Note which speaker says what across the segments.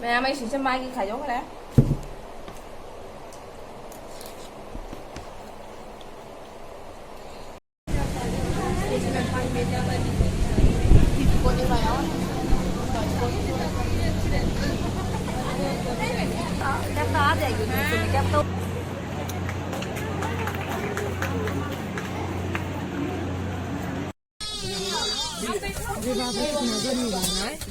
Speaker 1: Mẹ mấy xíu mai kia khải giống cái đấy.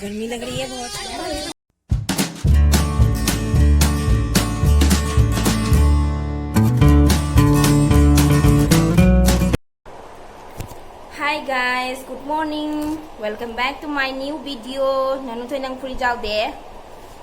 Speaker 1: गर्मी लग रही है बहुत। Hi guys, good morning. Welcome back to my new video. Nanu thoy nang free jaw de.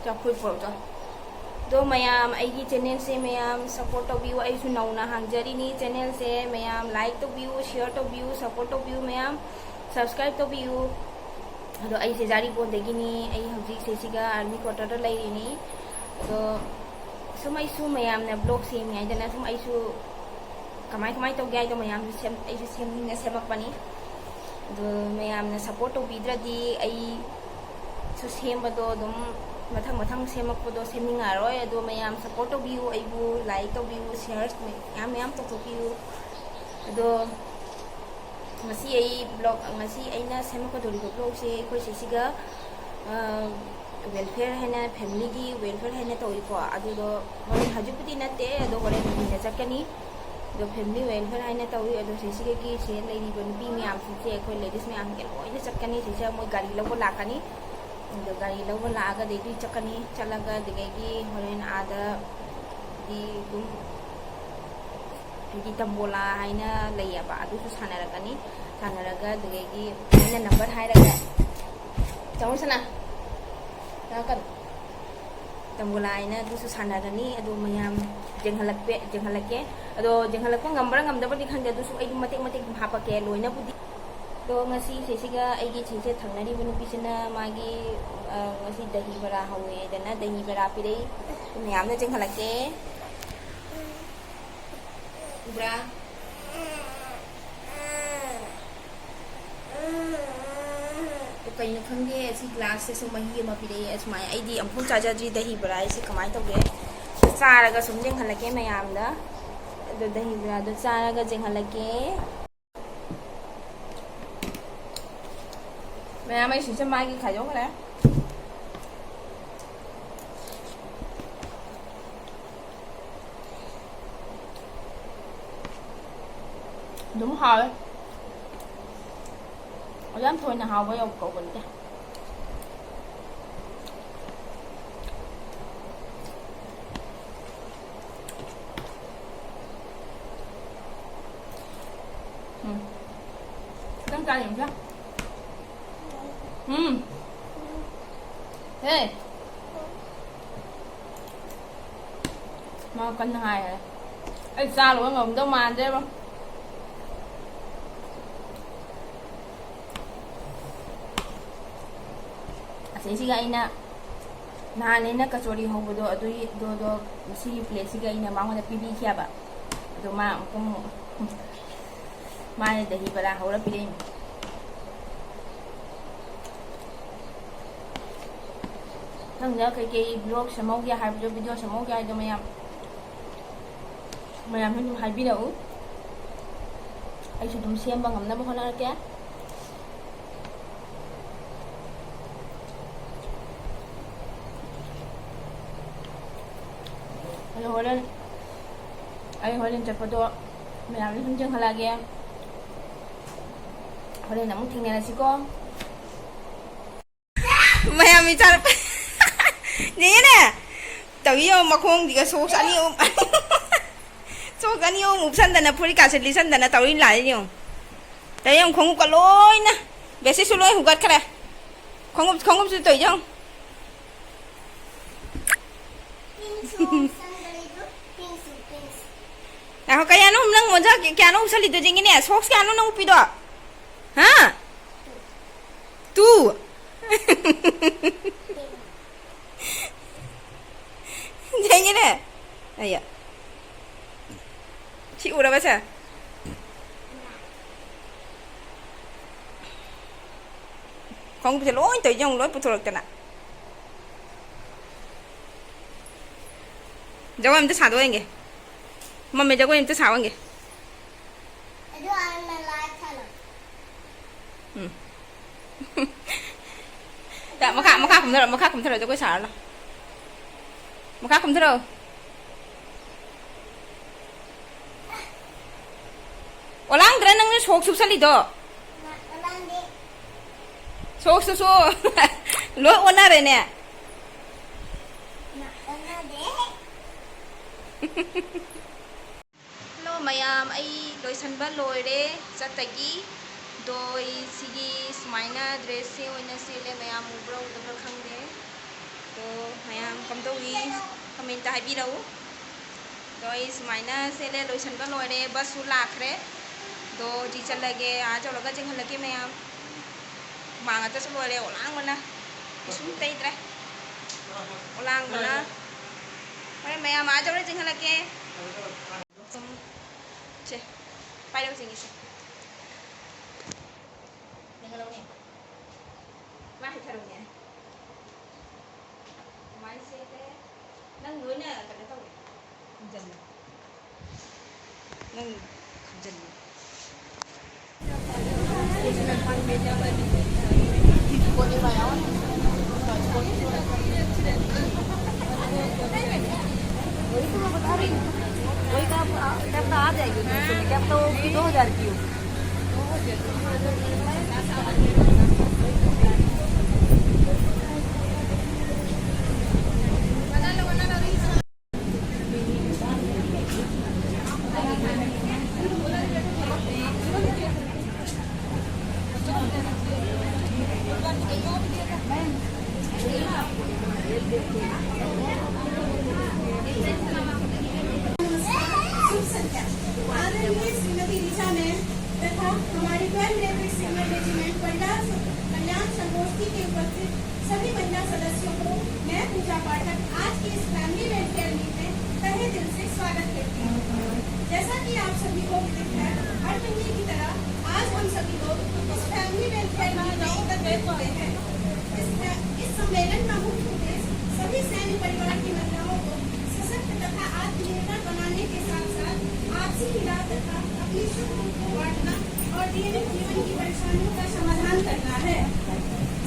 Speaker 1: Jaw free pro jaw. Do mayam aigi channel se mayam support to view ai su nauna hangjari ni channel se mayam like to view, share to view, support to view mayam subscribe to view. Ado ai se jari bon degi ni ai hauji se siga army quarter da lai ni. Ado sumai su mayam na blog se mi ai dana sum ai su kamai tau gai to mayam sem ai su sem ni semak pani. Do mayam na support to bidradi ai su sem bado dum mathang semak podo seming aroi ado mayam support to view ai bu like to view share mayam to view ado ngasi ai blog ngasi aina semak ko dori blog se ko se siga welfare hena family gi welfare hena to ko ado do hore hajupudi na te ado hore ni jakani do family welfare hena to ado se siga gi se lai ni bon bi mayam se ko ladies mayam ke oi jakani se se mo gari lo lakani do gari lo laga de gi chakani chalaga de gi horen ada di dum di tambola haina leya ba adu su sanaragani sanaraga de gi haina number hairaga chawu sana kan tambola haina du su sanarani adu mayam jenghalake ado jenghalak ngambra ngamdaba di khande du su ai matek hapake loina budi do ngasi sesiga aigi chise thangnari bunu pisina magi ngasi dahi bara hawe dana dahi bara pire myamna jenghalake bra to kaina khange si glass se sumahi ma pire asmai aidi ampun chajadri dahi bara ise kamai toge charaga sum jenghalake myamda do dahi bara do charaga jenghalake mẹ mấy xíu mai kia khải giống cái đấy. Đúng rồi. Ở dám thôi nào hầu với ông cậu bình chứ. Cắn cay gì chứ? Thế mà cân hai hả? Ê sao luôn ngầm đâu màn thế không? Sẽ chỉ gây na nãy na kachori hông do do si plate si gây na mang na pipi kia ba do mà cũng mai dahi bara hora pili thằng nhớ cái blog semau kia hai video semau kia do mayam hin hai video ai chụp xem bằng ngầm na ba khona kia ay holen chapado mayam hin jeng halage holen namu tingna si ko mayam ichar nè nè tao yêu mà không thì cái số sẵn yêu số sẵn yêu một sân đàn phơi cả sợi sân đàn tao đi lại nhiều đấy em không có lỗi nè bé sẽ số lỗi không gắt cái này không sự tuổi không nào cái anh không nâng một giấc cái anh không sao lì tôi chính cái này số cái anh không nâng pi đó hả tu Jangan ni. Ayah. Cik udah baca. Không bisa lỗi tự dòng lỗi phụ thuộc cho nè. जगह हम तो साधो आएंगे mummy जगह हम तो सावेंगे dạ mà khác không thay đổi cho cái xả là mà khác không thay đổi orang keren nang sok sup sali do sok sup so lo ona re ne hello mayam ai loi san ba loi re chatagi doi sigi smaina dress se oina se le mayam ubro ubro khang de to mayam kam to wi comment ta hai bi rau doi smaina se le loi san ba loi re bas su lakh re do ji chal lage a jaw laga jing halake mayam manga ta su loi re olang mana isu tei tre olang mana mai mayam a jaw re jing halake che pai đâu jing isi Hello nè. Má thì sao nè. Máy xe thế. Nâng núi nè, cần cái tao. Không dần. Nâng không dần. Cô đi vào áo. वही cab तो आ जाएगी cab तो 2000 की हो
Speaker 2: Shrimati Richa ma'am तथा हमारी 12 signal regiment कल्याण संगोष्ठी के उपस्थित सभी महिला सदस्यों को मैं पूजा पाठक आज की इस फैमिली वेलफेयर मीट में तहे दिल से स्वागत करती हूँ। जैसा कि आप सभी को विदित है, हर महीने की तरह आज हम सभी लोग इस फैमिली वेलफेयर मीट में एकत्रित हुए हैं। इस सम्मेलन का मुख्य उद्देश्य सभी सैन्य परिवार की महिलाओं को सशक्त तथा आत्मनिर्भर बनाने के साथ साथ आपसी मिलाप तथा अपनी सुख दुख को बांटना और दैनिक जीवन की परेशानियों का समाधान करना है।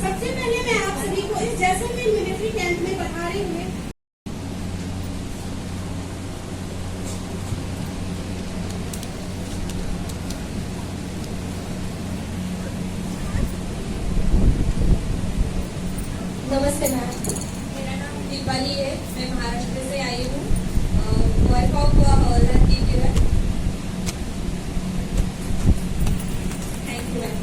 Speaker 2: सबसे पहले मैं आप सभी को इस जैसलमेर मिलिट्री कैंप में पधारे हुए
Speaker 3: नमस्ते मैम, मेरा नाम दीपाली है। मैं महाराष्ट्र से आई हूँ। वाइफ ऑफ लड़की किरण। Thank you ma'am.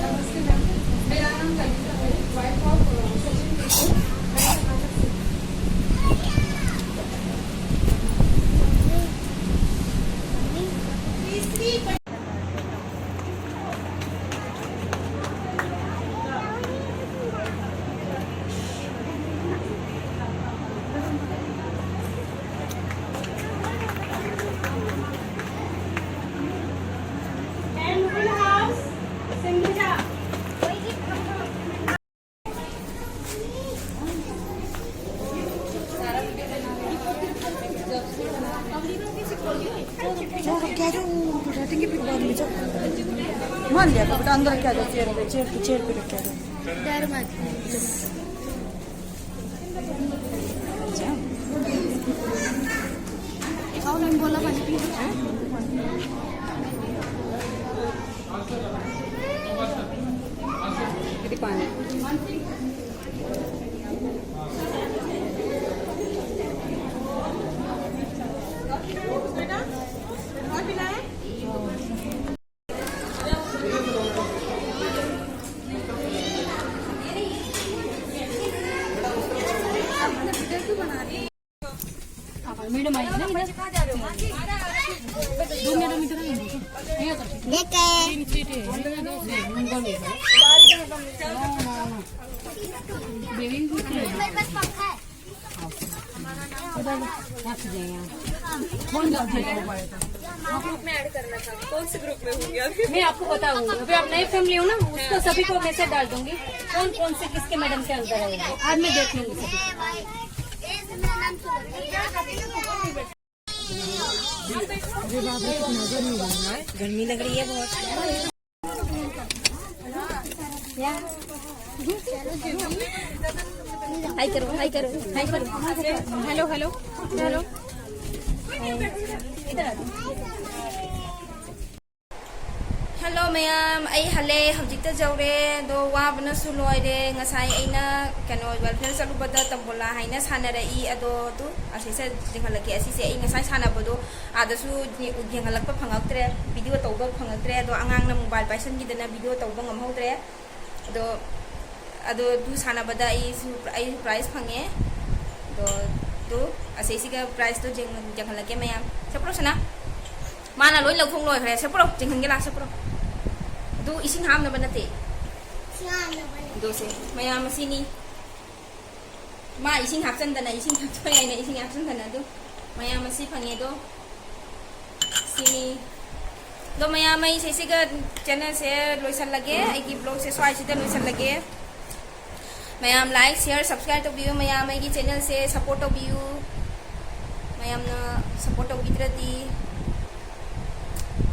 Speaker 3: नमस्ते मैम, मेरा नाम कविता है। Wife of Sachin Thakur.
Speaker 2: मान लिया बेटा अंदर क्या जाओ चेयर पे रख क्या जाओ
Speaker 4: डर मत खाओ मैंने बोला पानी पी
Speaker 3: पानी
Speaker 4: मीडियम आई ना इधर 2 मीटर मीटर देखे बेबी मेरे पास पंखा है उधर रख देंगे कौन जाता है
Speaker 3: ग्रुप में ऐड करना था, कौन से ग्रुप में होंगे अभी?
Speaker 5: मैं आपको बताऊंगी, अभी आप नई फैमिली हो ना, उसको सभी को मैसेज डाल दूंगी कौन कौन से किसके मैडम के अंदर है। आज मैं देख लूंगी सभी
Speaker 1: गर्मी लग रही है बहुत। हाय करो, हाय करो, हाय करो। Hello hello hello. Hello ma'am, आई हले हजिकता जौरे दो वाबनसु लोइरे ngasai aina kano welfare salubada tambola haina sanarei ado tu asise jinghalaki asise ai ngasai sanabado adasu jinghalakpa phangaktre video tawba phangaktre ado angang na mobile paison gidana video tawba ngamhodre ado tu sanabada ai prize phange do asisiga prize to jinghalake ma'am sapro sana mana loi laukong loi khre sapro jinghangela sapro do ising ham na banate do se ma'am sini ma ising hapsan dana ising hapsan ai na ising hapsan dana do ma'am si phange do sini do ma'am ai se siga channel se loisan lage ai ki blog se swai sida loisan lage ma'am like share subscribe तो बियो ma'am आई की channel से support तो बियो ma'am ना support तो बिद्रती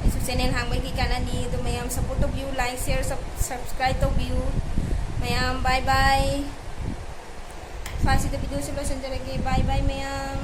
Speaker 1: ऐसे channel Hong की कानानी तो मैम सपोर्ट तो बियो लाइक शेयर सब्सक्राइब तो बियो मैम बाय बाय फांसी तो वीडियो से लो संजय बाय बाय मैम।